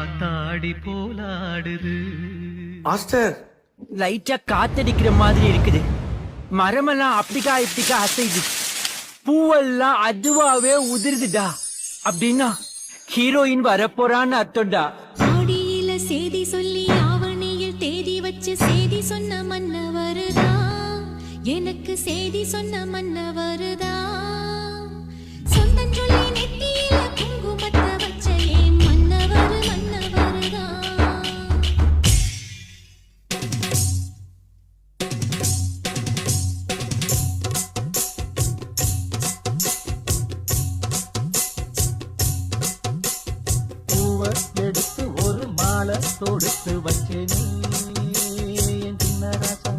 காத்தாடி போலாடுது. Master, லைட்டா காத்தடிக்கிற மாதிரி இருக்குது. மரமெல்லாம் அப்படிக்கா இப்படிக்கா அசைது, பூவெல்லாம் அதுவாவே உதிருதுடா. அப்படின்னா ஹீரோயின் வரப்போறான்னு அர்த்தம்டா. ஆடியில செய்தி சொல்லி ஆவணியில் தேதி வச்சு செய்தி சொன்ன மன்ன வருதா, எனக்கு செய்தி சொன்ன மன்ன வருதா. சொந்தம் சொல்லி நெத்தியில குங்குமத்தை வச்ச ஏன் மன்னவர் மன்னவருதா. பூவை எடுத்து ஒரு மாலை தொடுத்து வச்சேனே என் சின்ன ராசா.